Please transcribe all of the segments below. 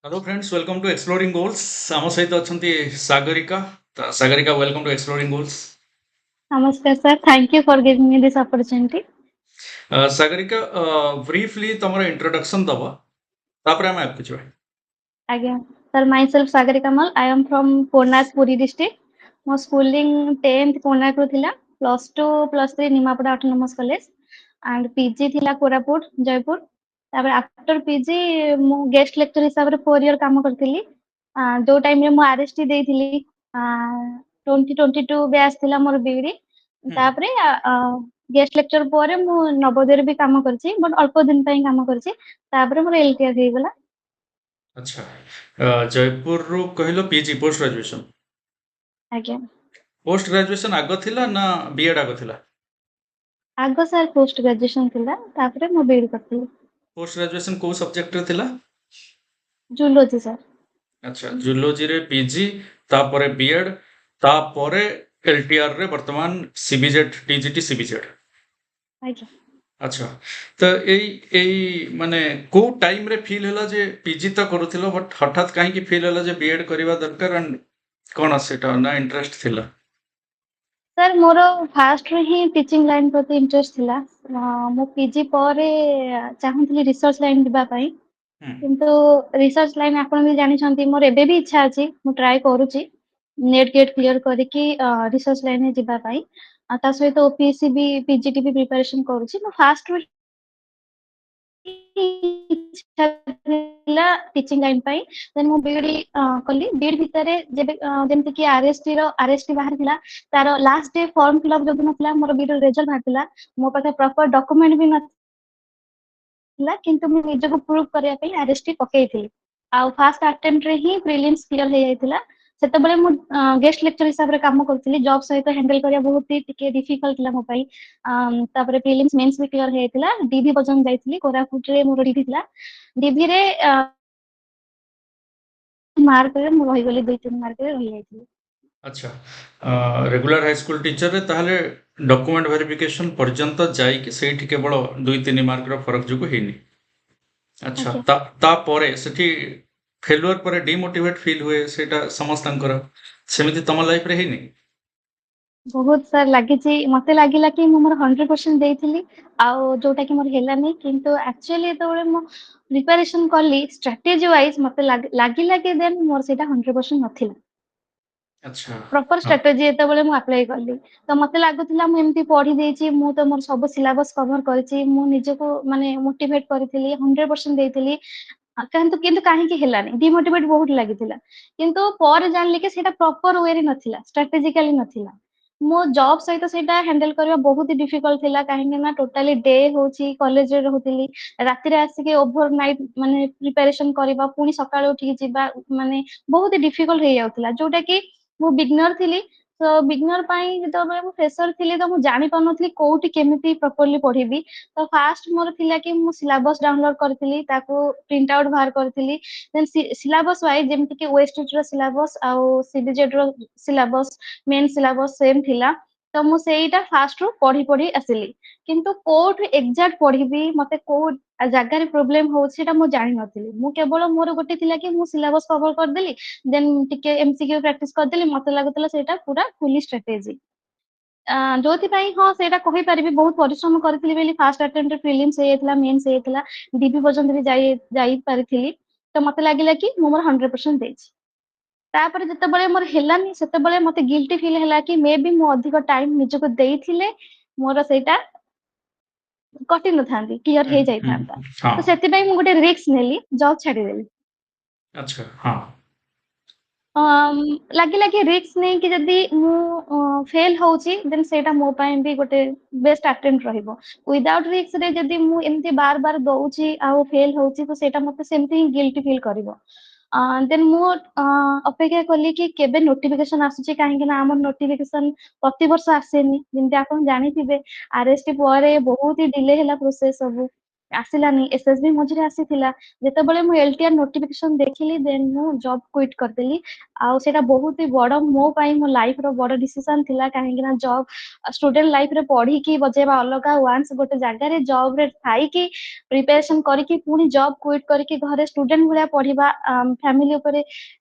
Hello friends, welcome to exploring goals. आम सहित अच्छा Sagarika. Sagarika, welcome to exploring goals. Namaskar, sir. Thank you for giving me this opportunity. Sagarika, briefly तुम introduction दब तापर आम आगे ଯିବା। Again, sir, myself Sagarika Kamal. I am from Konak, Puri district. My schooling 10th Konak ରୁ ଥିଲା, +2 +3 Nimapada Autonomous College and PG ଥିଲା କୋରାପୁଟ ଜୟପୁର। ତାପରେ after PG ମୁଁ ଗେଷ୍ଟ ଲେକ୍ଚର ହିସାବରେ 4 year କାମ କରିଥିଲି। ଯୋଉ ଟାଇମରେ ମୁଁ RST ଦେଇଥିଲି 2022 ବ୍ୟାଚ୍ ଥିଲା ମୋର ବିଇଡି। ତାପରେ ଗେଷ୍ଟ ଲେକ୍ଚର ପରେ ମୁଁ ନବୋଦୟରେ ବି କାମ କରିଛି, ବଟ୍ ଅଳ୍ପ ଦିନ ପାଇଁ କାମ କରିଛି। ତାପରେ ମୋର LTR ହେଇଗଲା। अच्छा, जयपुर रू कहलो पीजी पोस्ट ग्रेजुएशन। ଆଜ୍ଞା। पोस्ट ग्रेजुएशन आग थिला ना बीएड आग थिला? ଆଗ ସାର୍ ପୋଷ୍ଟ ଗ୍ରାଜୁଏସନ ଥିଲା, ତାପରେ ମୁଁ ବିଇଡି କରିଥିଲି। पोस्ट ग्रेजुएशन को सब्जेक्ट रे थिला? Zoology sir. अच्छा, जूलॉजी रे पीजी, तापरे बीएड, तापरे एलटीआर रे वर्तमान सीबीजेड टीजीटी सीबीजेड। ଆଜ୍ଞା। अच्छा, तो माने को टाइम रे फील होला जे पीजी तो करूथिलो बट हठात काहे की फील होला जे बीएड करबा दरकार एंड कोन सेटा ना इंटरेस्ट थिला? ସାର୍ ମୋର ଫାଷ୍ଟରୁ ହିଁ ଟିଚିଂ ଲାଇନ୍ ପ୍ରତି ଇଣ୍ଟରେଷ୍ଟ ଥିଲା। ମୁଁ ପିଜି ପରେ ଚାହୁଁଥିଲି ରିସର୍ଚ୍ଚ ଲାଇନ୍ ଯିବା ପାଇଁ, ହୁଁ। କିନ୍ତୁ ରିସର୍ଚ୍ଚ ଲାଇନ୍ ଆପଣ ବି ଜାଣିଛନ୍ତି ମୋର ଏବେ ବି ଇଚ୍ଛା ଅଛି, ମୁଁ ଟ୍ରାଏ କରୁଛି ନେଟ୍ ଗେଟ୍ କ୍ଲିୟର କରିକି ରିସର୍ଚ୍ଚ ଲାଇନରେ ଯିବା ପାଇଁ। ଆଉ ତା ସହିତ ଓପିଏସସି ବି ପିଜିଟି ବି ପ୍ରିପାରେସନ କରୁଛି। ମୁଁ ଫାଷ୍ଟରୁ ଇଚ୍ଛା ଥିଲା ଟିଚିଂ ଲାଇନ୍ ପାଇଁ। ଦେନ୍ ମୁଁ ବିଇଡି କଲି। ବିଇଡି ଭିତରେ ଯେମିତିକି ଆରଏସଟି ବାହାରିଥିଲା, ତାର ଲାଷ୍ଟ ଡେ ଫର୍ମ ଫିଲ୍ଅପ୍ ଯୋଉଦିନ ଥିଲା, ମୋର ବିଇଡି ରେଜଲ୍ଟ ବାହାରିଥିଲା। ମୋ ପାଖରେ ପ୍ରପର ଡକୁମେଣ୍ଟ ବି ନଥିଲା, କିନ୍ତୁ ମୁଁ ନିଜକୁ ପ୍ରୁଭ୍ କରିବା ପାଇଁ ଆରଏସଟି ପକେଇଥିଲି। ଆଉ ଫାଷ୍ଟ ଆଟେମ୍ପ୍ଟରେ ହିଁ ପ୍ରିଲିମ୍ସ କ୍ଲିୟର ହେଇଯାଇଥିଲା। ସେତେବେଳେ ମୁଁ ଗେଷ୍ଟ ଲେକ୍ଚର ହିସାବରେ କାମ କରୁଥିଲି। ଜବ୍ ସହିତ ହ୍ୟାଣ୍ଡେଲ କରିବା ବହୁତ ଟିକେ ଡିଫିକଲ୍ଟ ଥିଲା ମୋ ପାଇଁ। ତାପରେ ପ୍ରିଲିମ୍ସ ମେନ୍ସ ବି କ୍ଲିୟର ହେଇଯାଇଥିଲା। ଡିଭି ପର୍ଯ୍ୟନ୍ତ ଯାଇଥିଲି, କୋରାପୁଟରେ ମୋର ଡିଭି ଥିଲା। ଡିଭିରେ ମାର୍କରେ ମୁଁ ରହିଗଲି, 2-3 ମାର୍କରେ ରହିଯାଇଥିଲି। अच्छा, रेगुलर हाई स्कूल टीचर रे ताहले डॉक्यूमेंट वेरिफिकेशन पर्यंत जाइके सेठी केवल 2-3 मार्क रो फरक जोगु हेनी। अच्छा, ଆଜ୍ଞା। ता परे सेठी फेलुअर परे डिमोटिवेट फील हुए सेटा समस्तंकर, सेमिति तम लाइफ रे हेनी? ବହୁତ ସାର୍ ଲାଗିଛି। ମତେ ଲାଗିଲା କି ମୁଁ ମୋର 100% ଦେଇଥିଲି, ଆଉ ଯୋଉଟା କି ମୋର ହେଲାନି। କିନ୍ତୁ ଆକ୍ଚୁଆଲି ଯେତେବେଳେ ମୁଁ ପ୍ରିପାରେସନ କଲି ଷ୍ଟ୍ରାଟେଜି ୱାଇଜ, ମତେ ଲାଗିଲା କି ଦେନ୍ ମୋର ସେଇଟା 100% ନଥିଲା। अच्छा। ପ୍ରପର हाँ। ଷ୍ଟ୍ରାଟେଜି ଯେତେବେଳେ ମୁଁ ଆପ୍ଲାଏ କଲି, ତ ମତେ ଲାଗୁଥିଲା ମୁଁ ଏମିତି ପଢି ଦେଇଛି, ମୁଁ ତ ମୋର ସବୁ ସିଲାବସ କଭର କରିଛି, ମୁଁ ନିଜକୁ ମାନେ ମୋଟିଭେଟ କରିଥିଲି, 100% ଦେଇଥିଲି। କିନ୍ତୁ କାହିଁକି ହେଲାନି, ଡିମୋଟିଭେଟ ବହୁତ ଲାଗିଥିଲା। କିନ୍ତୁ ପରେ ଜାଣିଲି କି ସେଇଟା ପ୍ରପର ୱେରେ ନଥିଲା, ଷ୍ଟ୍ରାଟେଜିକାଲି ନଥିଲା। ମୋ ଜବ୍ ସହିତ ସେଇଟା ହ୍ୟାଣ୍ଡେଲ କରିବା ବହୁତ ଡିଫିକଲ୍ଟ ଥିଲା, କାହିଁକି ନା ଟୋଟାଲି ଡେ ହଉଛି କଲେଜରେ ରହୁଥିଲି। ରାତିରେ ଆସିକି ଓଭର ନାଇଟ୍ ମାନେ ପ୍ରିପାରେସନ କରିବା, ପୁଣି ସକାଳୁ ଉଠିକି ଯିବା, ମାନେ ବହୁତ ଡିଫିକଲ୍ଟ ହେଇଯାଉଥିଲା। ଯୋଉଟା କି ମୁଁ ବିଗନର ଥିଲି। ତ ବିଗନର ପାଇଁ ଯେତେବେଳେ ମୁଁ ଫ୍ରେଶର ଥିଲି, ତ ମୁଁ ଜାଣି ପାରୁନଥିଲି କୋଉଠି କେମିତି ପ୍ରପରଲି ପଢିବି। ତ ଫାଷ୍ଟ ମୋର ଥିଲା କି ମୁଁ ସିଲାବସ ଡାଉନଲୋଡ କରିଥିଲି, ତାକୁ ପ୍ରିଣ୍ଟ ଆଉଟ ବାହାର କରିଥିଲି। ଦେନ୍ ସିଲାବସ ୱାଇଜ ଯେମିତିକି ୱେଷ୍ଟେଡ ର ସିଲାବସ ଆଉ ସିବିଜେଡ ର ସିଲାବସ, ମେନ୍ ସିଲାବସ ସେମ୍ ଥିଲା। ତ ମୁଁ ସେଇଟା ଫାଷ୍ଟରୁ ପଢି ପଢି ଆସିଲି। କିନ୍ତୁ କୋଉଠୁ ଏକ୍ଜାକ୍ଟ ପଢିବି, ମତେ କୋଉ ଜାଗାରେ ପ୍ରୋବ୍ଲେମ ହଉଛି ସେଇଟା ମୁଁ ଜାଣିନଥିଲି। ମୁଁ କେବଳ ମୋର ଗୋଟେ ଥିଲା କି ମୁଁ ସିଲାବସ କଭର କରିଦେଲି, ଦେନ୍ ଟିକେ ଏମସିକ୍ୟୁ ପ୍ରାକ୍ଟିସ କରିଦେଲି। ମତେ ଲାଗୁଥିଲା ସେଇଟା ପୁରା ଫୁଲି ଷ୍ଟ୍ରାଟେଜି। ଯୋଉଥିପାଇଁ ହଁ ସେଇଟା କହିପାରିବି ବହୁତ ପରିଶ୍ରମ କରିଥିଲି ବୋଲି ଫାଷ୍ଟ ଆଟେମ୍ପ୍ଟରେ ପ୍ରିଲିମ୍ସ ହେଇଯାଇଥିଲା, ମେନ୍ସ ହେଇଯାଇଥିଲା, ଡିବି ପର୍ଯ୍ୟନ୍ତ ବି ଯାଇପାରିଥିଲି। ତ ମତେ ଲାଗିଲା କି ମୁଁ ମୋର 100% ଦେଇଛି। ତାପରେ ଯେତେବେଳେ ମୋର ହେଲାନି, ସେତେବେଳେ ମତେ ଗିଲ୍ଟି ଫିଲ୍ ହେଲା କି ମେ ବି ମୁଁ ଅଧିକ ଟାଇମ ନିଜକୁ ଦେଇଥିଲେ ମୋର ସେଇଟା କଟି ନଥାନ୍ତି, କ୍ଲିୟର ହେଇଯାଇଥାନ୍ତା। ତ हाँ। ସେଥିପାଇଁ ମୁଁ ଗୋଟେ ରିସ୍କ ନେଲି, ଜବ୍ ଛାଡିଦେଲି। अच्छा, हाँ। ଲାଗିଲା କି ରିସ୍କ ନେଇକି ଯଦି ମୁଁ ଫେଲ୍ ହଉଛି, ଦେନ୍ ସେଇଟା ମୋ ପାଇଁ ବି ଗୋଟେ ବେଷ୍ଟ ଆଟେମ୍ପ୍ଟ ରହିବ। ୱିଦାଉଟ୍ ରିସ୍କ ରେ ଯଦି ମୁଁ ଏମିତି ବାର ବାର ଦଉଛି ଆଉ ଫେଲ୍ ହଉଛି, ତ ସେଇଟା ମତେ ସେମିତି ହିଁ ଗିଲ୍ଟି ଫିଲ୍ କରିବ। ଦେନ୍ ମୁଁ ଅପେକ୍ଷା କଲି କି କେବେ ନୋଟିଫିକେସନ ଆସୁଛି, କାହିଁକି ନା ଆମର ନୋଟିଫିକେସନ ପ୍ରତିବର୍ଷ ଆସେନି। ଯେମିତି ଆପଣ ଜାଣିଥିବେ, ଆରଏସଟି ପରେ ବହୁତ ହି ଡିଲେ ହେଲା ପ୍ରୋସେସ ସବୁ। ଆସିଲାନି, ଏସଏସବି ମଝିରେ ଆସିଥିଲା। ଯେତେବେଳେ ମୁଁ ଏଲଟିଆର ନୋଟିଫିକେସନ ଦେଖିଲି ଦେନ୍ ମୁଁ ଜବ କ୍ୱିଟ୍ କରିଦେଲି। ଆଉ ସେଇଟା ବହୁତ ହି ବଡ ମୋ ପାଇଁ ମୋ ଲାଇଫ ର ବଡ ଡିସିସନ ଥିଲା, କାହିଁକି ନା ଜବ ଷ୍ଟୁଡେଣ୍ଟ ଲାଇଫରେ ପଢିକି ବଜେଇବା ଅଲଗା, ୱାନ୍ସ ଗୋଟେ ଜାଗାରେ ଜବ ରେ ଥାଇକି ପ୍ରିପାରେସନ କରିକି ପୁଣି ଜବ କ୍ୱିଟ୍ କରିକି ଘରେ ଷ୍ଟୁଡେଣ୍ଟ ଭଳିଆ ପଢିବା, ଫ୍ୟାମିଲି ଉପରେ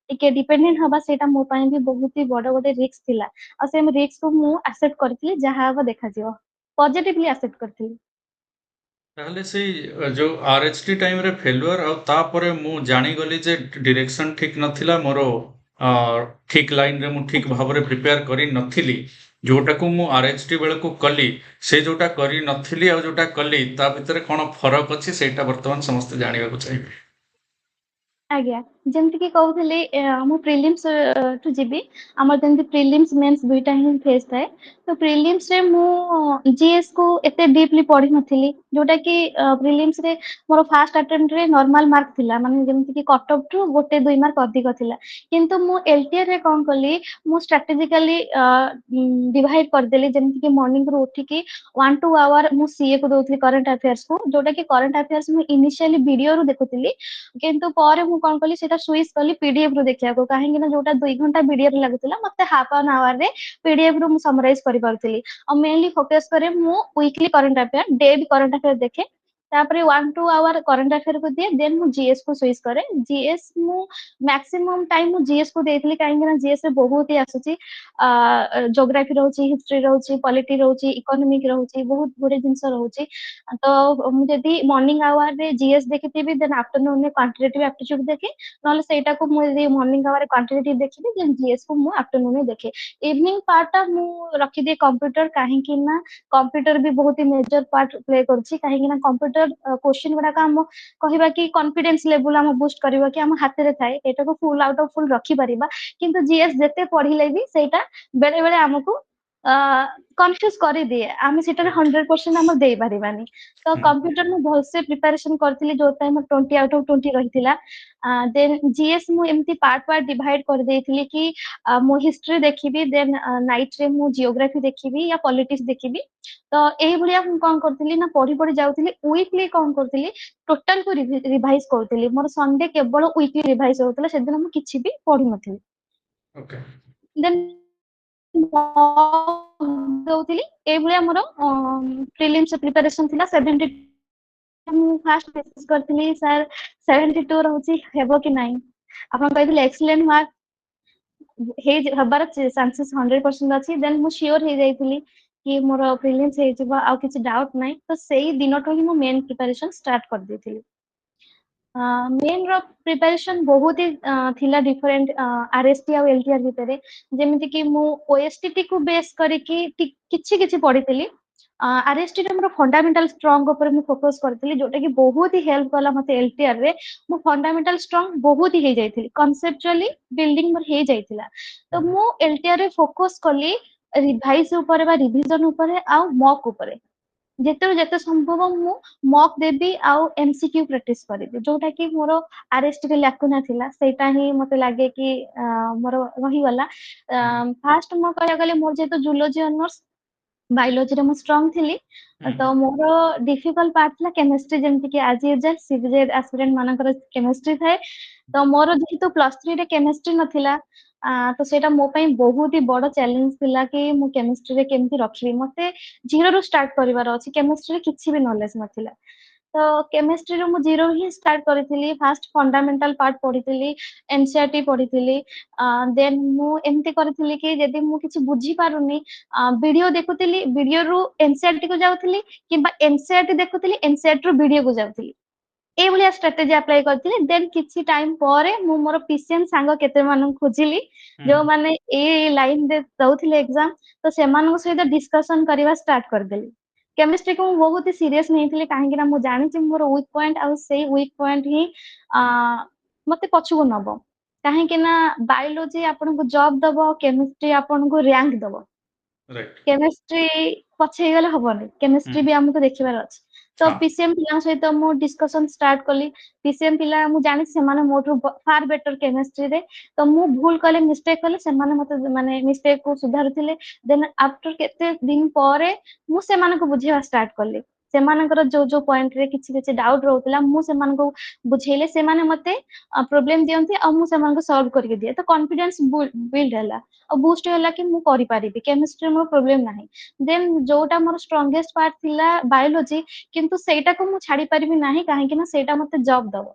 ଟିକେ ଡିପେଣ୍ଡେଣ୍ଟ ହବା, ସେଇଟା ମୋ ପାଇଁ ବି ବହୁତ ହି ବଡ ଗୋଟେ ରିସ୍କ ଥିଲା। ଆଉ ସେ ରିସ୍କ କୁ ମୁଁ ଆକ୍ସେପ୍ଟ କରିଥିଲି, ଯାହା ହବ ଦେଖାଯିବ, ପଜିଟିଭଲି ଆକ୍ସେପ୍ଟ କରିଥିଲି। ତାହେଲେ ସେଇ ଯୋଉ ଆରଏଚଟି ଟାଇମରେ ଫେଲୁଅର ଆଉ ତାପରେ ମୁଁ ଜାଣିଗଲି ଯେ ଡିରେକ୍ସନ ଠିକ ନଥିଲା ମୋର, ଠିକ ଲାଇନରେ ମୁଁ ଠିକ ଭାବରେ ପ୍ରିପେୟାର କରି ନଥିଲି। ଯୋଉଟାକୁ ମୁଁ ଆରଏଚଟି ବେଳକୁ କଲି, ସେ ଯୋଉଟା କରି ନଥିଲି ଆଉ ଯୋଉଟା କଲି ତା ଭିତରେ କଣ ଫରକ ଅଛି ସେଇଟା ବର୍ତ୍ତମାନ ସମସ୍ତେ ଜାଣିବାକୁ ଚାହିଁବେ। ଆଜ୍ଞା, ଯେମିତି କି କହୁଥିଲି ମୁଁ ପ୍ରିଲିମ୍ସ ଠୁ ଯିବି। ଆମର ଯେମିତି ପ୍ରିଲିମ୍ସ ମେନ୍ସ ଦୁଇଟା ହିଁ ଫେଜ୍ ଥାଏ। ତ ପ୍ରିଲିମ୍ସ ରେ ମୁଁ ଜିଏସ୍ କୁ ଏତେ ଡିପଲି ପଢିନଥିଲି, ଯୋଉଟା କି ପ୍ରିଲିମ୍ସ ରେ ମୋର ଫାଷ୍ଟ ଆଟେମ୍ପ୍ଟ ରେ ନର୍ମାଲ ମାର୍କ ଥିଲା, ମାନେ ଯେମିତି କି କଟ ଅଫ୍ ଠୁ ଗୋଟେ ଦୁଇ ମାର୍କ ଅଧିକ ଥିଲା। କିନ୍ତୁ ମୁଁ ଏଲଟିଆର ରେ କଣ କଲି, ମୁଁ ଷ୍ଟ୍ରାଟେଜିକାଲି ଡିଭାଇଡ କରିଦେଲି, ଯେମିତି କି ମର୍ଣ୍ଣିଂ ରୁ ଉଠିକି 1-2 ଆୱାର ମୁଁ ସିଏ କୁ ଦଉଥିଲି, କରେଣ୍ଟ ଆଫେୟାର୍ସ କୁ, ଯୋଉଟା କି କରେଣ୍ଟ ଆଫେୟାର୍ସ ମୁଁ ଇନିशिଆଲି ଭିଡିଓରୁ ଦେଖୁଥିଲି। କିନ୍ତୁ ପରେ ମୁଁ କଣ କଲି, ସେଇଟା ସୁଇଚ୍ କଲି ପିଡିଏଫ ରୁ ଦେଖିବାକୁ, କାହିଁକି ନା ଯୋଉଟା 2 ଘଣ୍ଟା ଭିଡିଓ ରେ ଲାଗୁଥିଲା, ମତେ ହାଫ୍ ଆନ୍ ଆୱାର ରେ ପିଡିଏଫ ରୁ ମୁଁ ସମରାଇଜ କରିପାରୁଥିଲି। ଆଉ ମେନଲି ଫୋକସ କରେ ମୁଁ ୱିକଲି କରେଣ୍ଟ ଆଫେୟାର, ଡେ ବି କରେଣ୍ଟ ଆଫେୟାର ଦେଖେ। ତାପରେ 1-2 ଆୱାର କରେଣ୍ଟ ଆଫେୟାର କୁ ଦିଏ, ଦେନ୍ ମୁଁ ଜିଏସ୍ କୁ ସୁଇଚ୍ କରେ। ଜିଏସ୍ ମୁଁ ମ୍ୟାକ୍ସିମମ୍ ଟାଇମ ମୁଁ ଜିଏସ୍ କୁ ଦେଇଥିଲି, କାହିଁକି ନା ଜିଏସ୍ ରେ ବହୁତ ହି ଆସୁଛି, ଜୋଗ୍ରାଫି ରହୁଛି, ହିଷ୍ଟ୍ରି ରହୁଛି, ପଲିଟି ରହୁଛି, ଇକୋନୋମିକ ରହୁଛି, ବହୁତ ଗୁଡେ ଜିନିଷ ରହୁଛି। ତ ମୁଁ ଯଦି ମର୍ଣ୍ଣିଂ ଆୱାର ରେ ଜିଏସ୍ ଦେଖିଥିବି, ଦେନ୍ ଆଫ୍ଟରନୁନ ରେ କ୍ୱାଣ୍ଟିଟେଟିଭ ଆପ୍ଟିଚ୍ୟୁଡ ଦେଖେ। ନହେଲେ ସେଇଟାକୁ ମୁଁ ଯଦି ମର୍ଣ୍ଣିଂ ଆୱାର କ୍ୱାଣ୍ଟିଟେଟିଭ ଦେଖିବି, ଦେନ୍ ଜିଏସ୍ କୁ ମୁଁ ଆଫ୍ଟରନୁନ ରେ ଦେଖେ। ଇଭିନିଂ ପାର୍ଟ ଟା ମୁଁ ରଖିଦିଏ କମ୍ପ୍ୟୁଟର, କାହିଁକି ନା କମ୍ପ୍ୟୁଟର ବି ବହୁତ ହି ମେଜର ପାର୍ଟ ପ୍ଲେ କରୁଛି, କାହିଁକି ନା କମ୍ପ୍ୟୁଟର କ୍ୱେଶ୍ଚିନ୍ ଗୁଡାକ ଆମ କହିବା କି କନଫିଡେନ୍ସ ଲେଭେଲ ଆମ ବୁଷ୍ଟ କରିବ କି ଆମ ହାତରେ ଥାଏ, ଏଟାକୁ ଫୁଲ ଆଉଟ ଅଫ ଫୁଲ ରଖିପାରିବା। କିନ୍ତୁ ଜିଏସ୍ ଯେତେ ପଢିଲେ ବି ସେଇଟା ବେଳେ ବେଳେ ଆମକୁ କନଫ୍ୟୁଜ କରିଦିଏ, ଆମେ ସେଟାରେ ରାଇଟ୍। 100% ଆମର ଦେଇପାରିବାନି। ତ ହୁଁ। କମ୍ପ୍ୟୁଟର ମୁଁ ଭଲସେ ପ୍ରିପାରେସନ କରିଥିଲି, ଯୋଉଥିପାଇଁ ମୋର 20 ଆଉଟ୍ ଅଫ 20 ରହିଥିଲା। ଦେନ୍ ଜିଏସ୍ ମୁଁ ଏମିତି ପାର୍ଟ ପାର୍ଟ ଡିଭାଇଡ କରିଦେଇଥିଲି କି ମୁଁ ହିଷ୍ଟ୍ରି ଦେଖିବି, ଦେନ୍ ନାଇଟ୍ ରେ ମୁଁ ଜିଓଗ୍ରାଫି ଦେଖିବି ୟା ପଲିଟିକ୍ସ ଦେଖିବି। ତ ଏଇଭଳିଆ ମୁଁ କଣ କରୁଥିଲି ନା, ପଢି ପଢି ଯାଉଥିଲି। ୱିକଲି କଣ କରୁଥିଲି, ଟୋଟାଲ କୁ ରିଭାଇଜ କରୁଥିଲି। ମୋର ସଣ୍ଡେ କେବଳ ୱିକଲି ରିଭାଇଜ ହଉଥିଲା, ସେଦିନ ମୁଁ କିଛି ବି ପଢିନଥିଲି। ଓକେ। ଦେନ୍ ଦଉଥିଲି, ଏଇଭଳିଆ ମୋର ପ୍ରିଲିମ୍ସ ପ୍ରିପାରେସନ ଥିଲା। 70 ମୁଁ ଫାଷ୍ଟ ମେସେଜ କରିଥିଲି, ସାର୍ 72 ରହୁଛି, ହେବ କି ନାହିଁ? ଆପଣ କହିଥିଲେ ଏକ୍ସିଲେଣ୍ଟ ମାର୍କ ହବାର ଚାନ୍ସେସ୍ 100% ଅଛି। ଦେନ୍ ମୁଁ ସିଓର ହେଇଯାଇଥିଲି କି ମୋର ପ୍ରିଲିମ୍ସ ହେଇଯିବ, ଆଉ କିଛି ଡାଉଟ ନାହିଁ। ତ ସେଇ ଦିନଠୁ ହିଁ ମୁଁ ମେନ୍ ପ୍ରିପାରେସନ ଷ୍ଟାର୍ଟ କରିଦେଇଥିଲି। ମେନ୍ ର ପ୍ରିପାରେସନ ବହୁତ ହି ଥିଲା ଡିଫରେଣ୍ଟ ଆରଏସଟି ଆଉ ଏଲଟିଆର ଭିତରେ। ଯେମିତି କି ମୁଁ ଓଏସଟି କୁ ବେସ୍ କରିକି କିଛି କିଛି ପଢିଥିଲି। ଆରଏସଟି ରେ ମୋର ଫଣ୍ଡାମେଣ୍ଟାଲ ଷ୍ଟ୍ରଙ୍ଗ ଉପରେ ମୁଁ ଫୋକସ କରିଥିଲି, ଯୋଉଟା କି ବହୁତ ହି ହେଲ୍ପ କଲା ମତେ ଏଲଟିଆର ରେ। ମୁଁ ଫଣ୍ଡାମେଣ୍ଟାଲ ଷ୍ଟ୍ରଙ୍ଗ ବହୁତ ହି ହେଇଯାଇଥିଲି, କନସେପଚୁଆଲି ବିଲ୍ଡିଂ ମୋର ହେଇଯାଇଥିଲା। ତ ମୁଁ ଏଲଟିଆର ରେ ଫୋକସ କଲି ରିଭାଇଜ ଉପରେ ବା ରିଭିଜନ ଉପରେ ଆଉ ମକ୍ ଉପରେ। ଯେତେ ସମ୍ଭବ ମୁଁ ମକ୍ ଦେବି ଆଉ ଏମସିକ୍ୟୁ ପ୍ରାକ୍ଟିସ କରିବି, ଯୋଉଟା କି ମୋର ଆରଏସଟି ରେ ଲାକୁନା ଥିଲା। ସେଇଟା ହିଁ ମତେ ଲାଗେ କି ମୋର ରହିଗଲା। ହୁଁ। ଫାଷ୍ଟ ମୁଁ କହିବାକୁ ଗଲେ, ମୋର ଯେହେତୁ ଜୁଲୋଜି ଅନର୍ସ, ବାୟୋଲୋଜିରେ ମୁଁ ଷ୍ଟ୍ରଙ୍ଗ ଥିଲି। ହୁଁ। ତ ମୋର ଡିଫିକଲ୍ଟ ପାର୍ଟ ଥିଲା କେମିଷ୍ଟ୍ରି, ଯେମିତି କି ଆଜି ଏଯାଏ ସିବିଜେଡ୍ ଆସ୍ପିରାଣ୍ଟ ମାନଙ୍କର କେମିଷ୍ଟ୍ରି ଥାଏ। ତ ମୋର ଯେହେତୁ ପ୍ଲସ 3 ରେ କେମିଷ୍ଟ୍ରି ନଥିଲା, ତ ସେଇଟା ମୋ ପାଇଁ ବହୁତ ହି ବଡ ଚ୍ୟାଲେଞ୍ଜ ଥିଲା କି ମୁଁ କେମିଷ୍ଟ୍ରିରେ କେମିତି ରଖିବି। ମତେ 0 ରୁ ଷ୍ଟାର୍ଟ କରିବାର ଅଛି, କେମିଷ୍ଟ୍ରିରେ କିଛି ବି ନଲେଜ ନଥିଲା। ତ କେମିଷ୍ଟ୍ରିରୁ ମୁଁ 0 ହିଁ ଷ୍ଟାର୍ଟ କରିଥିଲି। ଫାଷ୍ଟ ଫଣ୍ଡାମେଣ୍ଟାଲ ପାର୍ଟ ପଢିଥିଲି, ଏନସିଆରଟି ପଢିଥିଲି। ଦେନ୍ ମୁଁ ଏମିତି କରିଥିଲି କି ଯଦି ମୁଁ କିଛି ବୁଝିପାରୁନି, ଭିଡିଓ ଦେଖୁଥିଲି, ଭିଡିଓରୁ ଏନସିଆରଟି କୁ ଯାଉଥିଲି, କିମ୍ବା ଏନସିଆରଟି ଦେଖୁଥିଲି, ଏନସିଆରଟି ରୁ ଭିଡିଓ କୁ ଯାଉଥିଲି। ଏଇଭଳିଆ ଷ୍ଟ୍ରାଟେଜି ଆପ୍ଲାଏ କରିଥିଲି। ଦେନ୍ କିଛି ଟାଇମ ପରେ ମୁଁ ମୋର ପିସିଏମ ସାଙ୍ଗ କେତେ ମାନଙ୍କୁ ଖୋଜିଲି, ହୁଁ। ଯୋଉମାନେ ଏଇ ଲାଇନରେ ଦଉଥିଲେ ଏକ୍ସାମ। ତ ସେମାନଙ୍କ ସହିତ ଡିସକସନ କରିବା ଷ୍ଟାର୍ଟ କରିଦେଲି। କେମିଷ୍ଟ୍ରିକୁ ମୁଁ ବହୁତ ସିରିୟସ ନେଇଥିଲି, କାହିଁକି ନା ମୁଁ ଜାଣିଛି ମୋର ୱିକ୍ ପଏଣ୍ଟ, ଆଉ ସେଇ ୱିକ୍ ପଏଣ୍ଟ ହିଁ ମତେ ପଛକୁ ନବ। କାହିଁକି ନା ବାୟୋଲୋଜି ଆପଣଙ୍କୁ ଜବ ଦବ, କେମିଷ୍ଟ୍ରି ଆପଣଙ୍କୁ ରାଙ୍କ ଦବ। ରାଇଟ୍। କେମିଷ୍ଟ୍ରି ପଛେଇଗଲେ ହବନି, ହୁଁ। କେମିଷ୍ଟ୍ରି ବି ଆମକୁ ଦେଖିବାର ଅଛି। ତ ହଁ। ପିସିଏମ ପିଲାଙ୍କ ସହିତ ମୁଁ ଡିସକସନ ଷ୍ଟାର୍ଟ କଲି। ପିସିଏମ ପିଲା ମୁଁ ଜାଣିଛି ସେମାନେ ମୋଠୁ ଫାର ବେଟର କେମିଷ୍ଟ୍ରିରେ। ତ ମୁଁ ଭୁଲ କଲେ, ମିଷ୍ଟେକ୍ କଲେ, ସେମାନେ ମତେ ମାନେ ମିଷ୍ଟେକ୍ କୁ ସୁଧାରୁଥିଲେ। ଦେନ୍ ଆଫ୍ଟର କେତେ ଦିନ ପରେ ମୁଁ ସେମାନଙ୍କୁ ବୁଝେଇବା ଷ୍ଟାର୍ଟ କଲି। ସେମାନଙ୍କର ଯୋଉ ପଏଣ୍ଟ ରେ କିଛି କିଛି ଡାଉଟ୍ ରହୁଥିଲା ମୁଁ ସେମାନଙ୍କୁ ବୁଝେଇଲେ ସେମାନେ ମତେ ପ୍ରୋବ୍ଲେମ ଦିଅନ୍ତି ଆଉ ମୁଁ ସେମାନଙ୍କୁ ସଲ୍ଭ କରିକି ଦିଏ। ତ କନଫିଡେନ୍ସ ବିଲ୍ଡ ହେଲା ଆଉ ବୁଷ୍ଟ ହେଲା କି ମୁଁ କରିପାରିବି, କେମିଷ୍ଟ୍ରି ମୋର ପ୍ରୋବ୍ଲେମ ନାହିଁ। ଦେନ୍ ଯୋଉଟା ମୋର ଷ୍ଟ୍ରଙ୍ଗେଷ୍ଟ ପାର୍ଟ ଥିଲା ବାୟୋଲୋଜି, କିନ୍ତୁ ସେଇଟାକୁ ମୁଁ ଛାଡି ପାରିବି ନାହିଁ କାହିଁକି ନା ସେଇଟା ମତେ ଜବ୍ ଦବ।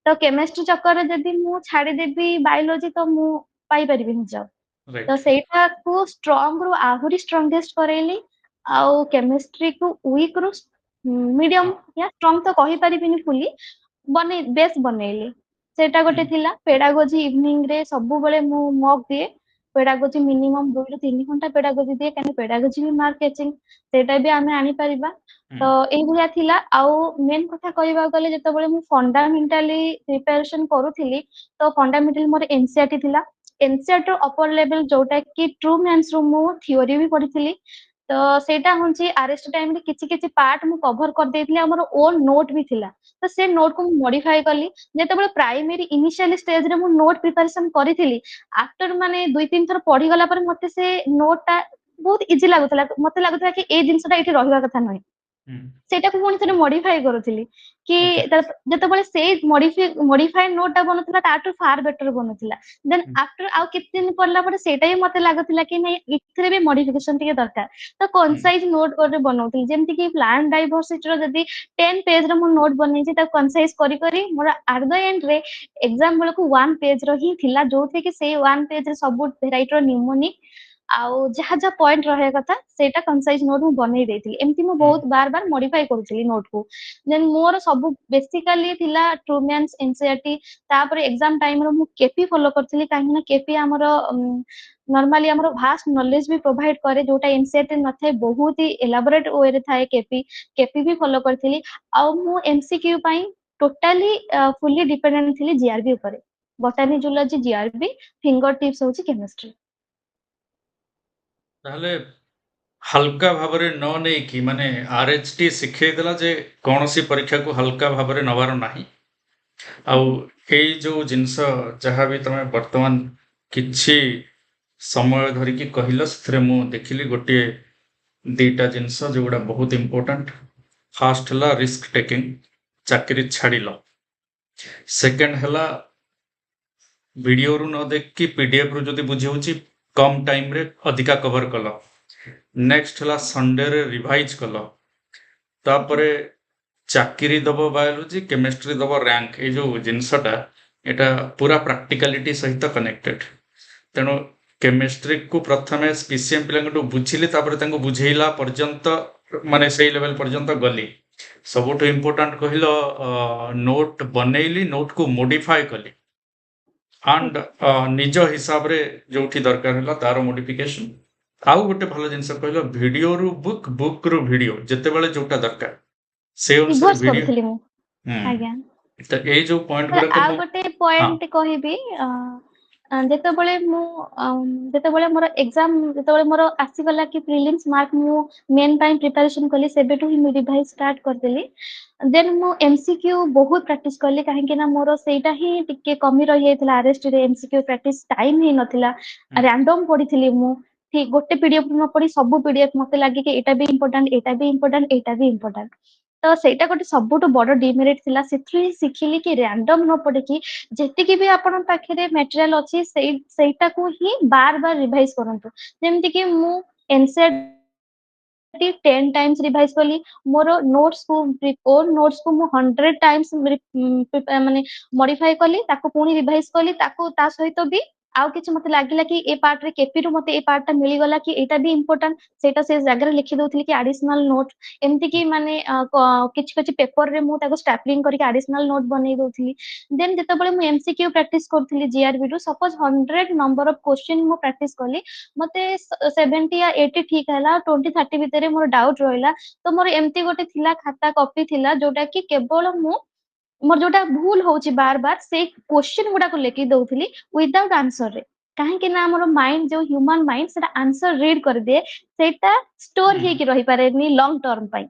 ତ କେମିଷ୍ଟ୍ରି ଚକ୍କରରେ ଯଦି ମୁଁ ଛାଡିଦେବି ବାୟୋଲୋଜି ତ ମୁଁ ପାଇପାରିବିନି ଜବ୍। ତ ରାଇଟ୍। ସେଇଟାକୁ ଷ୍ଟ୍ରଙ୍ଗ ରୁ ଆହୁରି ଷ୍ଟ୍ରଙ୍ଗେଷ୍ଟ କରେଇଲି ଆଉ କେମିଷ୍ଟ୍ରି କୁ ୱିକ୍ ରୁ ମିଡିୟମ ୟା ଷ୍ଟ୍ରଙ୍ଗ ତ କହିପାରିବିନି ଫୁଲି ବେସ୍ ବନେଇଲି। ସେଇଟା ଗୋଟେ ଥିଲା। ପେଡାଗୋଜି ଇଭିନିଂ ରେ ସବୁବେଳେ ମୁଁ ମକ୍ ଦିଏ। ପେଡାଗୋଜି ମିନିମମ୍ 2 ରୁ 3 ଘଣ୍ଟା ପେଡାଗୋଜି ଦିଏ କାହିଁକି ପେଡାଗୋଜି ବି ମାର୍କ କେଚିଂ, ସେଇଟା ବି ଆମେ ଆଣିପାରିବା। ତ ଏଇଭଳିଆ ଥିଲା। ଆଉ ମେନ୍ କଥା କହିବାକୁ ଗଲେ ଯେତେବେଳେ ମୁଁ ଫଣ୍ଡାମେଣ୍ଟାଲି ପ୍ରିପାରେସନ କରୁଥିଲି ତ ଫଣ୍ଡାମେଣ୍ଟାଲି ମୋର ଏନସିଆରଟି ଥିଲା। ଏନସିଆରଟି ଅପର ଲେଭେଲ ଯୋଉଟା କି ଟ୍ରୁ ମ୍ୟାଥ୍ସ ରୁ ମୁଁ ଥିଓରି ବି ପଢିଥିଲି। ତ ସେଇଟା ହଉଛି ଆରଏସଟି ଟାଇମ ରେ କିଛି କିଛି ପାର୍ଟ ମୁଁ କଭର କରିଦେଇଥିଲି, ଆମର ଓନ୍ ନୋଟ ବି ଥିଲା। ତ ସେ ନୋଟ କୁ ମୁଁ ମଡିଫାଏ କଲି। ଯେତେବେଳେ ପ୍ରାଇମେରୀ ଇନିସିଆଲି ଷ୍ଟେଜରେ ମୁଁ ନୋଟ ପ୍ରିପାରେସନ କରିଥିଲି, ଆଫ୍ଟର ମାନେ 2-3 ଥର ପଢିଗଲା ପରେ ମତେ ସେ ନୋଟ ଟା ବହୁତ ଇଜି ଲାଗୁଥିଲା। ମତେ ଲାଗୁଥିଲା କି ଏଇ ଜିନିଷଟା ଏଇଠି ରହିବା କଥା ନୁହେଁ। ସେଇଟାକୁ ପୁଣି ଥରେ ମଡିଫାଏ କରୁଥିଲି କି ଓକେ। ଯେତେବେଳେ ସେଇ ମଡିଫାଏ ନୋଟ ଟା ବନୁଥିଲା ତାଠୁ ଫାର ବେଟର ବନୁଥିଲା। ଦେନ୍ ଆଫ୍ଟର ଆଉ କିଛି ଦିନ ପଢିଲା ପରେ ସେଇଟା ବି ମତେ ଲାଗୁଥିଲା କି ନାଇଁ ଏଥିରେ ବି ମଡିଫିକେସନ ଟିକେ ଦରକାର। ତ କନସାଇଜ ନୋଟ ଗୋଟେ ବନଉଥିଲି, ଯେମିତି କି ପ୍ଲାଣ୍ଟ ଡାଇଭରସିଟି ର ଯଦି 10 ପେଜ ର ମୁଁ ନୋଟ ବନେଇଛି ତାକୁ କନସାଇଜ କରି କରି ମୋର ଆଟ ଦ ଏଣ୍ଡ ରେ ଏକ୍ସାମ ବେଳକୁ 1 ପେଜ ର ହିଁ ଥିଲା, ଯୋଉଥିରେ କି ସେଇ 1 ପେଜ ରେ ସବୁ ଭେରାଇଟିର ନିମୋନିକ ଆଉ ଯାହା ଯାହା ପଏଣ୍ଟ ରହିବା କଥା ସେଇଟା କନସାଇଜ ନୋଟ ମୁଁ ବନେଇ ଦେଇଥିଲି। ଏମିତି ମୁଁ ବହୁତ ବାର ବାର ମଡିଫାଇ କରୁଥିଲି ନୋଟ କୁ। ଦେନ୍ ମୋର ସବୁ ବେସିକାଲି ଥିଲା ଟ୍ରୁମ୍ୟାନ୍ସ, ଏନସିଆରଟି। ତାପରେ ଏକ୍ସାମ ଟାଇମରେ ମୁଁ କେପି ଫଲୋ କରିଥିଲି କାହିଁକି ନା କେପି ଆମର ନର୍ମାଲି ଆମର ଭାଷ୍ଟ ନଲେଜ ବି ପ୍ରୋଭାଇଡ କରେ, ଯୋଉଟା ଏନସିଆରଟି ନଥାଏ। ବହୁତ ହି ଏଲାବୋରେଟ ୱେରେ ଥାଏ କେପି। କେପି ବି ଫଲୋ କରିଥିଲି। ଆଉ ମୁଁ ଏମସିକ୍ୟୁ ପାଇଁ ଟୋଟାଲି ଫୁଲି ଡିପେଣ୍ଡେଣ୍ଟ ଥିଲି ଜିଆରବି ଉପରେ। ବଟାନି, ଜୁଲୋଜି, ଜିଆରବି, ଫିଙ୍ଗର ଟିପ୍ସ ହଉଛି କେମିଷ୍ଟ୍ରି। ତାହେଲେ ହାଲକା ଭାବରେ ନ ନେଇକି ମାନେ ଆରଏଚଟି ଶିଖେଇ ଦେଲା ଯେ କୌଣସି ପରୀକ୍ଷାକୁ ହାଲକା ଭାବରେ ନବାର ନାହିଁ। ଆଉ ଏଇ ଯୋଉ ଜିନିଷ ଯାହା ବି ତମେ ବର୍ତ୍ତମାନ କିଛି ସମୟ ଧରିକି କହିଲ ସେଥିରେ ମୁଁ ଦେଖିଲି ଗୋଟିଏ ଦିଟା ଜିନିଷ ଯୋଉଗୁଡ଼ା ବହୁତ ଇମ୍ପୋର୍ଟାଣ୍ଟ। ଫାଷ୍ଟ ହେଲା ରିସ୍କ ଟେକିଂ, ଚାକିରି ଛାଡ଼ିଲ। ସେକେଣ୍ଡ ହେଲା ଭିଡ଼ିଓରୁ ନ ଦେଖିକି ପିଡିଏଫରୁ ଯଦି ବୁଝି ହେଉଛି କମ୍ ଟାଇମରେ ଅଧିକା କଭର କଲ। ନେକ୍ସଟ ହେଲା ସଣ୍ଡେରେ ରିଭାଇଜ କଲ। ତାପରେ ଚାକିରି ଦବ ବାୟୋଲୋଜି, କେମିଷ୍ଟ୍ରି ଦବ ର୍ୟାଙ୍କ। ଏଇ ଯୋଉ ଜିନିଷଟା ଏଇଟା ପୁରା ପ୍ରାକ୍ଟିକାଲିଟି ସହିତ କନେକ୍ଟେଡ। ତେଣୁ କେମିଷ୍ଟ୍ରିକୁ ପ୍ରଥମେ ପିସିଏମ୍ ପିଲାଙ୍କଠୁ ବୁଝିଲି, ତାପରେ ତାଙ୍କୁ ବୁଝେଇଲା ପର୍ଯ୍ୟନ୍ତ ମାନେ ସେଇ ଲେଭେଲ ପର୍ଯ୍ୟନ୍ତ ଗଲି। ସବୁଠୁ ଇମ୍ପୋର୍ଟାଣ୍ଟ କହିଲ ନୋଟ୍ ବନେଇଲି, ନୋଟକୁ ମୋଡିଫାଏ କଲି ଆଣ୍ଡ ନିଜ ହିସାବରେ ଯୋଉଠି ଦରକାର ହେଲା ତାର ମୋଡିଫିକେସନ। ଆଉ ଗୋଟେ ଭଲ ଜିନିଷ କହିଲ ଭିଡିଓରୁ ବୁକ୍, ବୁକ୍ ରୁ ଭିଡିଓ, ଯେତେବେଳେ ଯୋଉଟା ଦରକାର ସେ ଅନୁସାରେ ରିଭର୍ସ ଭିଡିଓ। କରୁଥିଲି ମୁଁ। ହୁଁ। ଆଜ୍ଞା। ତ ଏଇ ଯୋଉ ପଏଣ୍ଟ ତ ଗୁଡାକ ଆଉ ମୁଁ ଗୋଟେ ହଁ ପଏଣ୍ଟ କହିବି, ଯେତେବେଳେ ମୁଁ ଯେତେବେଳେ ମୋର ଏକ୍ସାମ ଯେତେବେଳେ ମୋର ଆସିଗଲା କି ପ୍ରିଲିମ୍ସ ମାର୍କ ମୁଁ ମେନ୍ ପାଇଁ ପ୍ରିପାରେସନ କଲି, ସେବେଠୁ ହିଁ ମୁଁ ରିଭାଇଜ ଷ୍ଟାର୍ଟ କରିଦେଲି। ଦେନ୍ ମୁଁ ଏମସିକ୍ୟୁ ବହୁତ ପ୍ରାକ୍ଟିସ କଲି କାହିଁକି ନା ମୋର ସେଇଟା ହିଁ ଟିକେ କମି ରହିଯାଇଥିଲା। ଆରଏସଟି ରେ ଏମସିକ୍ୟୁ ପ୍ରାକ୍ଟିସ ଟାଇମ ହିଁ ନଥିଲା। ହୁଁ, ରାଣ୍ଡମ ପଢିଥିଲି ମୁଁ। ଠିକ ଗୋଟେ ପିଡିଏଫ ନ ପଢି ସବୁ ପିଡିଏଫ ମତେ ଲାଗେ କି ଏଇଟା ବି ଇମ୍ପୋର୍ଟାଣ୍ଟ, ଏଇଟା ବି ଇମ୍ପୋର୍ଟାଣ୍ଟ, ଏଇଟା ବି ଇମ୍ପୋର୍ଟାଣ୍ଟ। ତ ସେଇଟା ଗୋଟେ ସବୁଠୁ ବଡ ଡିମେରିଟ ଥିଲା। ସେଥିରୁ ହିଁ ଶିଖିଲି କି ରାଣ୍ଡମ ନ ପଢିକି ଯେତିକି ବି ଆପଣଙ୍କ ପାଖରେ ମେଟେରିଆଲ ଅଛି ସେଇଟାକୁ ହିଁ ବାର ବାର ରିଭାଇଜ କରନ୍ତୁ। ଯେମିତି କି ମୁଁ ଏନସିଆର 10 ଟାଇମ୍ସ ରିଭାଇଜ କଲି। ମୋର ନୋଟ୍ସ କୁ ମୁଁ 100 ଟାଇମ୍ସ ମାନେ ମଡିଫାଏ କଲି, ତାକୁ ପୁଣି ରିଭାଇଜ କଲି। ତାକୁ ତା ସହିତ ବି ଆଉ କିଛି ମତେ ଲାଗିଲା କି ଏ ପାର୍ଟରେ କେପିରୁ ମତେ ଏ ପାର୍ଟଟା ମିଳିଗଲା କି ଏଇଟା ବି ଇମ୍ପୋର୍ଟାଣ୍ଟ, ସେଇଟା ସେ ଜାଗାରେ ଲେଖି ଦଉଥିଲି କି ଆଡିସନାଲ ନୋଟ। ଏମିତି କି ମାନେ କିଛି କିଛି ପେପରରେ ମୁଁ ତାକୁ ଷ୍ଟାପଲିଂ କରିକି ଆଡିସନାଲ ନୋଟ ବନେଇ ଦଉଥିଲି। ଦେନ୍ ଯେତେବେଳେ ମୁଁ ଏମସିକ୍ୟୁ ପ୍ରାକ୍ଟିସ କରୁଥିଲି ଜିଆରବି ରୁ, ସପୋଜ 100 ନମ୍ବର ଅଫ କ୍ୱେଶ୍ଚିନ୍ ମୁଁ ପ୍ରାକ୍ଟିସ କଲି, ମତେ 70 ୟା 80 ଠିକ ହେଲା, 20-30 ଭିତରେ ମୋର ଡାଉଟ ରହିଲା। ତ ମୋର ଏମିତି ଗୋଟେ ଥିଲା ଖାତା କପି ଥିଲା ଯୋଉଟା କି କେବଳ ମୁଁ ମୋର ଯୋଉଟା ଭୁଲ ହଉଛି ବାର ବାର ସେଇ କ୍ୱେଶ୍ଚିନ୍ ଗୁଡାକୁ ଲେଖି ଦଉଥିଲି ୱିଦାଉଟ୍ ଆନ୍ସରରେ। କାହିଁକି ନା ଆମର ମାଇଣ୍ଡ ଯୋଉ ହ୍ୟୁମାନ ମାଇଣ୍ଡ ସେଟା ଆନ୍ସର ରିଡ କରିଦିଏ, ସେଇଟା ଷ୍ଟୋର ହୁଁ, ହେଇକି ରହିପାରେନି ଲଙ୍ଗ ଟର୍ମ ପାଇଁ।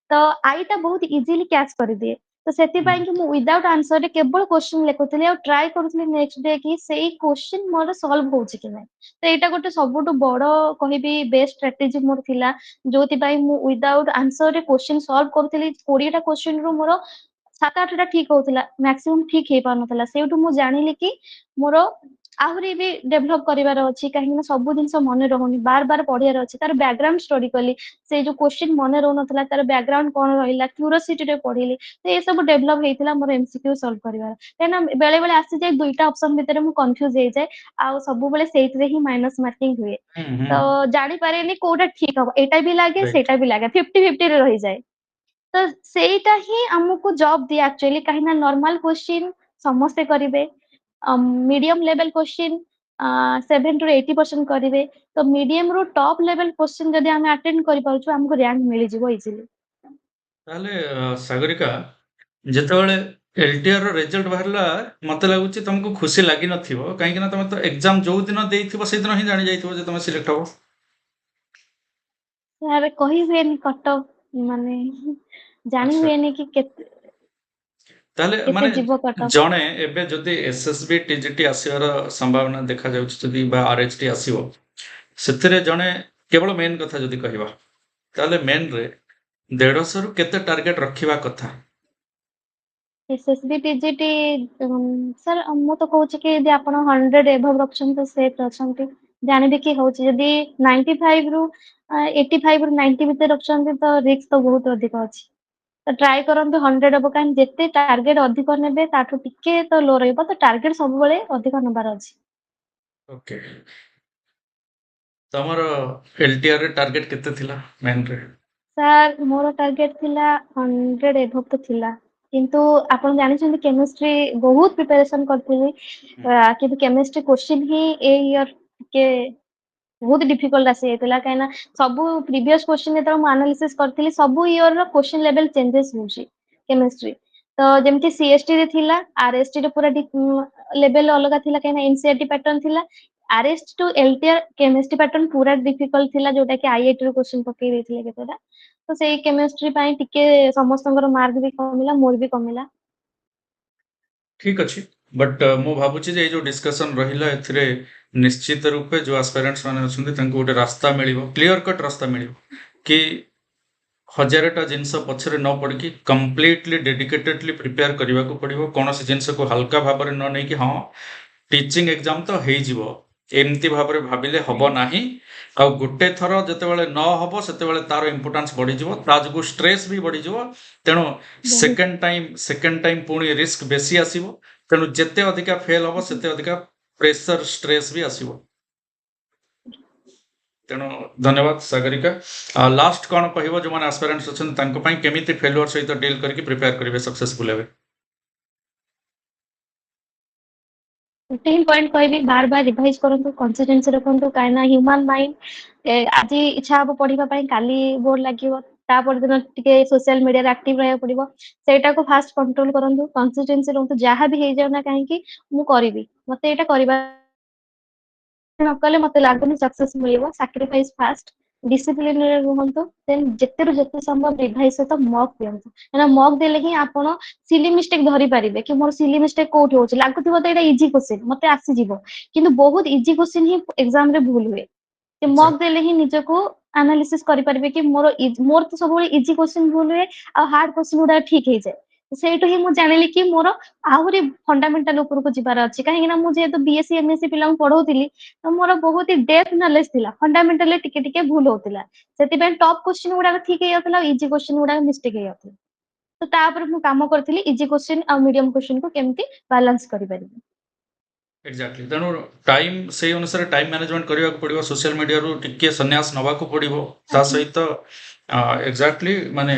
ତ ଆଇଟା ବହୁତ ଇଜିଲି କ୍ୟାଚ କରିଦିଏ। ତ ସେଥିପାଇଁ କି ମୁଁ ୱିଦାଉଟ୍ ଆନ୍ସର ରେ କେବଳ କ୍ୱେଶ୍ଚିନ୍ ଲେଖୁଥିଲି ଆଉ ଟ୍ରାଏ କରୁଥିଲି ନେକ୍ସଟ ଡେ କି ସେଇ କ୍ୱେଶ୍ଚିନ୍ ମୋର ସଲ୍ଭ ହଉଛି କି ନାହିଁ। ତ ଏଇଟା ଗୋଟେ ସବୁଠୁ ବଡ କହିବି ବେଷ୍ଟ ଷ୍ଟ୍ରାଟେଜି ମୋର ଥିଲା, ଯୋଉଥିପାଇଁ ମୁଁ ୱିଦାଉଟ୍ ଆନ୍ସର ରେ କ୍ୱେଶ୍ଚିନ୍ ସଲ୍ଭ କରୁଥିଲି। 20ଟା କ୍ୱେଶ୍ଚିନ୍ ରୁ ମୋର 7-8ଟା ଠିକ ହଉଥିଲା, ମ୍ୟାକ୍ସିମମ୍ ଠିକ ହେଇପାରୁନଥିଲା। ସେଇଠୁ ମୁଁ ଜାଣିଲି କି ମୋର ଆହୁରି ବି ଡେଭଲପ କରିବାର ଅଛି, କାହିଁକି ନା ସବୁ ଜିନିଷ ମନେ ରହୁନି, ବାର ବାର ପଢିବାର ଅଛି। ତାର ବ୍ୟାକଗ୍ରାଉଣ୍ଡ ଷ୍ଟଡି କଲି, ସେ ଯୋଉ କ୍ୱେଶ୍ଚିନ୍ ମନେ ରହୁନଥିଲା ତାର ବ୍ୟାକଗ୍ରାଉଣ୍ଡ କଣ ରହିଲା, କ୍ୟୁରିଓସିଟିରେ ପଢିଲି। ତ ଏ ସବୁ ଡେଭଲପ ହେଇଥିଲା ମୋର ଏମସିକ୍ୟୁ ସଲ୍ଭ କରିବାର। କାହିଁକିନା ବେଳେ ବେଳେ ଆସିଯାଏ ଦୁଇଟା ଅପସନ ଭିତରେ ମୁଁ କନଫ୍ୟୁଜ ହେଇଯାଏ, ଆଉ ସବୁବେଳେ ସେଇଥିରେ ହିଁ ମାଇନସ ମାର୍କିଂ ହୁଏ। ହୁଁ। ତ ଜାଣିପାରେନି କୋଉଟା ଠିକ ହବ, ଏଇଟା ବି ଲାଗେ ରାଇଟ୍। ସେଇଟା ବି ଲାଗେ, 50-50 ରେ ରହିଯାଏ। ତ ସେଇଟା ହିଁ ଆମକୁ ଜବ ଦିଏ ଆକ୍ଚୁଆଲି, କାହିଁକି ନା ନର୍ମାଲ କ୍ୱେଶ୍ଚିନ୍ ସମସ୍ତେ କରିବେ, ମିଡିୟମ ଲେଭେଲ କ୍ୱେଶ୍ଚିନ୍ 70-80% କରିବେ। ତ ମିଡିୟମ ରୁ ଟପ୍ ଲେଭେଲ କ୍ୱେଶ୍ଚିନ୍ ଯଦି ଆମେ ଆଟେଣ୍ଡ କରିପାରୁଛୁ ଆମକୁ ର୍ୟାଙ୍କ ମିଳିଯିବ ଇଜିଲି। ତାହେଲେ ସାଗରିକା, ଯେତେବେଳେ ଏଲଟିଆର ର ରେଜଲ୍ଟ ବାହାରିଲା ମତେ ଲାଗୁଛି ତମକୁ ଖୁସି ଲାଗିନଥିବ, କାହିଁକି ନା ତମେ ତ ଏକ୍ଜାମ ଯୋଉ ଦିନ ଦେଇଥିବ ସେଇଦିନ ହିଁ ଜାଣି ଯାଇଥିବ ଯେ ତମେ ସିଲେକ୍ଟ ହବ। ସାର୍ କହି ହୁଏନି କଟ ମାନେ ଜାଣି ଆଚ୍ଛା। ହୁଏନି କି କେତେ ତାହେଲେ କେତେ ମାନେ ଯିବ କଟ। ଜଣେ ଏବେ ଯଦି ଏସଏସବି ଟିଜିଟି ଆସିବାର ସମ୍ଭାବନା ଦେଖାଯାଉଛି ଯଦି ବା ଆରଏଚଟି ଆସିବ, ସେଥିରେ ଜଣେ କେବଳ ମେନ୍ କଥା ଯଦି କହିବା, ତାହେଲେ ମେନ୍ରେ 150ରୁ କେତେ ଟାର୍ଗେଟ ରଖିବା କଥା? ଏସଏସବି ଟିଜିଟି ସାର୍ ମୁଁ ତ କହୁଛି କି ଯଦି ଆପଣ 100 ଏଭବ ରଖୁଛନ୍ତି ତ ସେଫ୍ ଅଛନ୍ତି। ଜାଣିବି କି ହଉଛି, ଯଦି 95 ରୁ 85 ରୁ 90 ଭିତରେ ରଖୁଛନ୍ତି ତ ରିସ୍କ ତ ବହୁତ ଅଧିକ ଅଛି। ତ ଟ୍ରାଏ କରନ୍ତୁ 100 ହବ, କାହିଁକି ଯେତେ ଟାର୍ଗେଟ ଅଧିକ ନେବେ ତାଠୁ ଟିକେ ତ ଲୋ ରହିବ, ତ ଟାର୍ଗେଟ ସବୁବେଳେ ଅଧିକ ନେବାର ଅଛି। ଓକେ। ତମର ଏଲଟିଆର ରେ ଟାର୍ଗେଟ କେତେ ଥିଲା ମେନ୍ରେ? ସାର୍ ମୋର ଟାର୍ଗେଟ ଥିଲା 100 ଏଭବ ତ ଥିଲା, କିନ୍ତୁ ଆପଣ ଜାଣିଛନ୍ତି କେମିଷ୍ଟ୍ରି ବହୁତ ପ୍ରିପାରେସନ କରିଥିଲି, କିନ୍ତୁ କେମିଷ୍ଟ୍ରି କ୍ୱେଶ୍ଚିନ୍ ହିଁ ଏ ଇୟର ଟିକେ ବହୁତ ଡିଫିକଲ୍ଟ ଆସିଯାଇଥିଲା। କାହିଁକିନା ସବୁ ପ୍ରିଭିୟସ କ୍ୱେଶ୍ଚିନ୍ ଯେତେବେଳେ ମୁଁ ଆନାଲିସିସ୍ କରିଥିଲି ସବୁ ଇୟର ର କ୍ୱେଶ୍ଚିନ୍ ଲେଭେଲ ଚେଞ୍ଜେସ୍ ହଉଛି କେମିଷ୍ଟ୍ରି। ତ ଯେମିତି ସିଏସଟି ରେ ଥିଲା, ଆରଏସଟି ରେ ପୁରା ଲେଭେଲ ଅଲଗା ଥିଲା, କାହିଁକିନା ଏନସିଆରଟି ପ୍ୟାଟର୍ନ ଥିଲା। ଆରଏସଟି ଟୁ ଏଲଟିଆର କେମିଷ୍ଟ୍ରି ପ୍ୟାଟର୍ନ ପୁରା ଡିଫିକଲ୍ଟ ଥିଲା, ଯୋଉଟା କି ଆଇଆଇଟି ରୁ କ୍ୱେଶ୍ଚିନ୍ ପକେଇ ଦେଇଥିଲେ କେତେଟା। ତ ସେଇ କେମିଷ୍ଟ୍ରି ପାଇଁ ଟିକେ ସମସ୍ତଙ୍କର ମାର୍କ ବି କମିଲା, ମୋର ବି କମିଲା। ଠିକ ଅଛି, ବଟ୍ ମୁଁ ଭାବୁଛି ଯେ ଏଇ ଯୋଉ ଡିସ୍କସନ ରହିଲା ଏଥିରେ ନିଶ୍ଚିତ ରୂପେ ଯୋଉ ଆସ୍ପାରାଣ୍ଟସ୍ ମାନେ ଅଛନ୍ତି ତାଙ୍କୁ ଗୋଟେ ରାସ୍ତା ମିଳିବ, କ୍ଲିୟର କଟ୍ ରାସ୍ତା ମିଳିବ କି 1000ଟା ଜିନିଷ ପଛରେ ନ ପଡ଼ିକି କମ୍ପ୍ଲିଟଲି ଡେଡିକେଟେଡଲି ପ୍ରିପେୟାର କରିବାକୁ ପଡ଼ିବ। କୌଣସି ଜିନିଷକୁ ହାଲକା ଭାବରେ ନ ନେଇକି ହଁ ଟିଚିଂ ଏକ୍ଜାମ ତ ହେଇଯିବ ଏମିତି ଭାବରେ ଭାବିଲେ ହବ ନାହିଁ। ଆଉ ଗୋଟେ ଥର ଯେତେବେଳେ ନ ହବ ସେତେବେଳେ ତାର ଇମ୍ପୋର୍ଟାନ୍ସ ବଢିଯିବ, ତା ଯୋଗୁଁ ଷ୍ଟ୍ରେସ୍ ବି ବଢିଯିବ। ତେଣୁ ବହୁତ ସେକେଣ୍ଡ ଟାଇମ୍ ପୁଣି ରିସ୍କ ବେଶୀ ଆସିବ। ତେଣୁ ଯେତେ ଅଧିକା ଫେଲ୍ ହବ ସେତେ ଅଧିକା ପ୍ରେସର ଷ୍ଟ୍ରେସ୍ ବି ଆସିବ। ତେଣୁ ଧନ୍ୟବାଦ ସାଗରିକା। ଲାଷ୍ଟ କ'ଣ କହିବ ଯେଉଁମାନେ ଆସ୍ପାରାଣ୍ଟସ୍ ଅଛନ୍ତି ତାଙ୍କ ପାଇଁ, କେମିତି ଫେଲୁଅର ସହିତ ଡିଲ୍ କରିକି ପ୍ରିପେୟାର କରିବେ ସକ୍ସେସଫୁଲ ହେବେ? ଗୋଟେ ହିଁ ପଏଣ୍ଟ କହିବି, ବାର ବାର ରିଭାଇଜ କରନ୍ତୁ, କନସିଷ୍ଟେନ୍ସି ରଖନ୍ତୁ, କାହିଁକିନା ହ୍ୟୁମାନ ମାଇଣ୍ଡ ଆଜି ଇଚ୍ଛା ହବ ପଢିବା ପାଇଁ, କାଲି ବୋର ଲାଗିବ, ତା ପରଦିନ ଟିକେ ସୋସିଆଲ ମିଡିଆରେ ଆକ୍ଟିଭ ରହିବାକୁ ପଡିବ। ସେଇଟାକୁ ଫାଷ୍ଟ କଣ୍ଟ୍ରୋଲ କରନ୍ତୁ, କନସିଷ୍ଟେନ୍ସି ରୁହନ୍ତୁ, ଯାହା ବି ହେଇଯାଉ ନା କାହିଁକି ମୁଁ କରିବି, ମତେ ଏଇଟା କରିବା ନ କଲେ ମତେ ଲାଗୁନି ସକ୍ସେସ ମିଳିବ। ସାକ୍ରିଫାଇସ୍ ଫାଷ୍ଟ, ଡିସିପ୍ଲିନରେ ରୁହନ୍ତୁ, ଦେନ୍ ଯେତେରୁ ଯେତେ ସମ୍ଭବ ରିଭାଇଜ ସହିତ ମକ୍ ଦିଅନ୍ତୁ। କାହିଁକିନା ମକ୍ ଦେଲେ ହିଁ ଆପଣ ସିଲି ମିଷ୍ଟେକ୍ ଧରି ପାରିବେ କି ମୋର ସିଲି ମିଷ୍ଟେକ୍ କୋଉଠି ହଉଛି। ଲାଗୁଥିବ ତ ଏଇଟା ଇଜି କ୍ୱେଶ୍ଚିନ୍ ମତେ ଆସିଯିବ, କିନ୍ତୁ ବହୁତ ଇଜି କ୍ୱେଶ୍ଚିନ୍ ହିଁ ଏକ୍ସାମ ରେ ଭୁଲ ହୁଏ। ଆଚ୍ଛା। ମକ୍ ଦେଲେ ହିଁ ନିଜକୁ ଆନାଲିସିସ୍ କରିପାରିବେ କି ମୋର ତ ସବୁବେଳେ ଇଜି କ୍ୱେଶ୍ଚିନ୍ ଭୁଲ ହୁଏ ଆଉ ହାର୍ଡ କ୍ୱେଶ୍ଚିନ୍ ଗୁଡା ଠିକ ହେଇଯାଏ। ସେଇଠୁ ହିଁ ମୁଁ ଜାଣିଲି କି ମୋର ଆହୁରି ଫଣ୍ଡାମେଣ୍ଟାଲ ଉପରକୁ ଯିବାର ଅଛି, କାହିଁକି ନା ମୁଁ ଯେହେତୁ ବିଏସସି ଏମଏସସି ପିଲାଙ୍କୁ ପଢଉଥିଲି ତ ମୋର ବହୁତ ହି ଡେପ୍ଥ ନଲେଜ ଥିଲା, ଫଣ୍ଡାମେଣ୍ଟାଲି ଟିକେ ଟିକେ ଭୁଲ ହଉଥିଲା। ସେଥିପାଇଁ ଟପ୍ କ୍ୱେଶ୍ଚିନ୍ ଗୁଡାକ ଠିକ ହେଇଯାଉଥିଲା ଆଉ ଇଜି କ୍ୱେଶ୍ଚିନ୍ ଗୁଡାକ ମିଷ୍ଟେକ୍ ହେଇଯାଉଥିଲା। ତ ତାପରେ ମୁଁ କାମ କରିଥିଲି ଇଜି କ୍ୱେଶ୍ଚିନ୍ ଆଉ ମିଡିୟମ କ୍ୱେଶ୍ଚିନ୍ କୁ କେମିତି ବାଲାନ୍ସ କରିପାରିବି। ଏକ୍ଜାକ୍ଟଲି, ତେଣୁ ଟାଇମ୍ ସେଇ ଅନୁସାରେ ଟାଇମ୍ ମ୍ୟାନେଜମେଣ୍ଟ କରିବାକୁ ପଡ଼ିବ। ସୋସିଆଲ ମିଡ଼ିଆରୁ ଟିକେ ସନ୍ନ୍ୟାସ ନେବାକୁ ପଡ଼ିବ। ତା ଆଜ୍ଞା ସହିତ ଏକ୍ଜାକ୍ଟଲି ମାନେ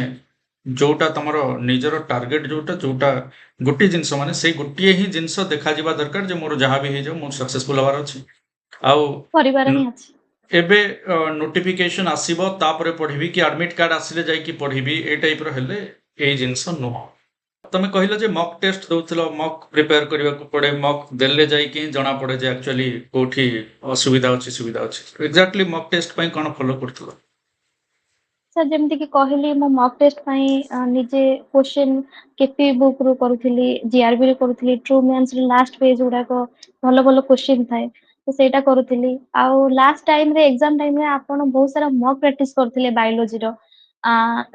ଯୋଉଟା ତମର ନିଜର ଟାର୍ଗେଟ, ଯୋଉଟା ଗୋଟିଏ ଜିନିଷ, ମାନେ ସେଇ ଗୋଟିଏ ହିଁ ଜିନିଷ ଦେଖାଯିବା ଦରକାର ଯେ ମୋର ଯାହା ବି ହେଇଯାଉ ମୁଁ ସକ୍ସେସଫୁଲ ହବାର ଅଛି। ଆଉ କରିବାର ହିଁ ଅଛି। ଏବେ ନୋଟିଫିକେସନ ଆସିବ ତାପରେ ପଢିବି କି ଆଡମିଟ କାର୍ଡ ଆସିଲେ ଯାଇକି ପଢିବି, ଏ ଟାଇପର ହେଲେ ଏଇ ଜିନିଷ ନୁହଁ। ତମେ କହିଲ ଯେ ମକ୍ ଟେଷ୍ଟ ଦଉଥିଲ, ମକ୍ ପ୍ରିପେୟାର କରିବାକୁ ପଡେ, ମକ୍ ଦେଲେ ଯାଇକି ହିଁ ଜଣା ପଡେ ଯେ ଆକ୍ଚୁଆଲି କୋଉଠି ଅସୁବିଧା ଅଛି ସୁବିଧା ଅଛି। ଏକ୍ଜାକ୍ଟଲି ମକ୍ ଟେଷ୍ଟ ପାଇଁ କ'ଣ ଫଲୋ କରୁଥିଲ? ସାର୍ ଯେମିତି କି କହିଲି ମୁଁ ମକ୍ ଟେଷ୍ଟ ପାଇଁ ନିଜେ କ୍ୱେଶ୍ଚିନ୍ କେପି ବୁକ୍ ରୁ କରୁଥିଲି, ଜିଆରବି ରୁ କରୁଥିଲି, ଟ୍ରୁ ମ୍ୟାଥ୍ସ ର ଲାଷ୍ଟ ପେଜ୍ ଗୁଡାକ ଭଲ ଭଲ କ୍ୱେଶ୍ଚିନ୍ ଥାଏ ତ ସେଇଟା କରୁଥିଲି। ଆଉ ଲାଷ୍ଟ ଟାଇମ୍ ରେ ଏକ୍ସାମ ଟାଇମ୍ ରେ ଆପଣ ବହୁତ ସାରା ମକ୍ ପ୍ରାକ୍ଟିସ୍ କରୁଥିଲେ ବାୟୋଲୋଜିର,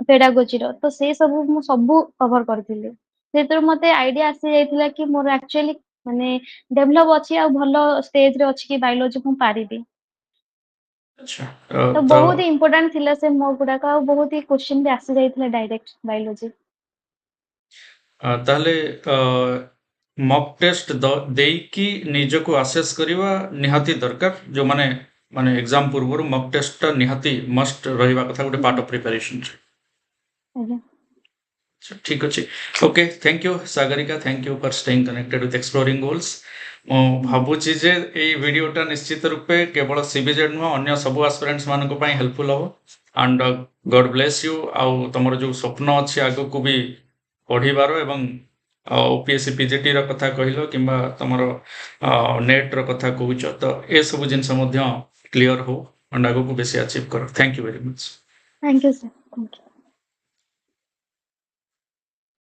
ପେଡାଗୋଜିର, ତ ସେ ସବୁ ମୁଁ ସବୁ କଭର କରିଥିଲି। ସେଥିରୁ ମତେ ଆଇଡିଆ ଆସି ଯାଇଥିଲା କି ମୋର ଆକ୍ଚୁଆଲି ମାନେ ଡେଭଲପ ଅଛି ଆଉ ଭଲ ଷ୍ଟେଜ ରେ ଅଛି କି ବାୟୋଲୋଜି ମୁଁ ପାରିବି। ଆଚ୍ଛା ତ ତ ବହୁତ ହି ଇମ୍ପୋର୍ଟାଣ୍ଟ ଥିଲା ସେ ମକ୍ ଗୁଡାକ, ଆଉ ବହୁତ ହି କ୍ୱେଶ୍ଚିନ୍ ବି ଆସି ଯାଇଥିଲା ଡାଇରେକ୍ଟ ବାୟୋଲୋଜି। ତାହେଲେ ମକ୍ ଟେଷ୍ଟ ଦେଇକି ନିଜକୁ ଆସେସ୍ କରିବା ନିହାତି ଦରକାର। ଯୋଉମାନେ ମାନେ ଏକ୍ସାମ ପୂର୍ବରୁ ମକ୍ ଟେଷ୍ଟଟା ନିହାତି ମଷ୍ଟ ରହିବା କଥା ଗୋଟେ ପାର୍ଟ ଅଫ୍ ପ୍ରିପାରେସନ୍। ଆଜ୍ଞା। ଠିକ୍ ଅଛି। Okay, thank you Sagarika, thank you for staying connected with exploring goals. ମୁଁ ଭାବୁଛି ଯେ ଏଇ ଭିଡ଼ିଓଟା ନିଶ୍ଚିତ ରୂପେ କେବଳ ସିବିଜେଡ୍ ନୁହଁ, ଅନ୍ୟ ସବୁ ଆସ୍ପିରାଣ୍ଟସ୍ ମାନଙ୍କ ପାଇଁ ହେଲ୍ପଫୁଲ୍ ହବ। And God bless you. ଆଉ ତମର ଯୋଉ ସ୍ୱପ୍ନ ଅଛି ଆଗକୁ ବି ପଢ଼ିବାର, ଏବଂ ଓପିଏସ୍ସି ପିଜିଟିର କଥା କହିଲ କିମ୍ବା ତମର ନେଟ୍ର କଥା କହୁଛ, ତ ଏସବୁ ଜିନିଷ ମଧ୍ୟ କ୍ଲିଅର ହଉ ଆଣ୍ଡ ଆଗକୁ ବେଶୀ ଆଚିଭ୍ କର। Thank you very much. Thank you sir, thank you.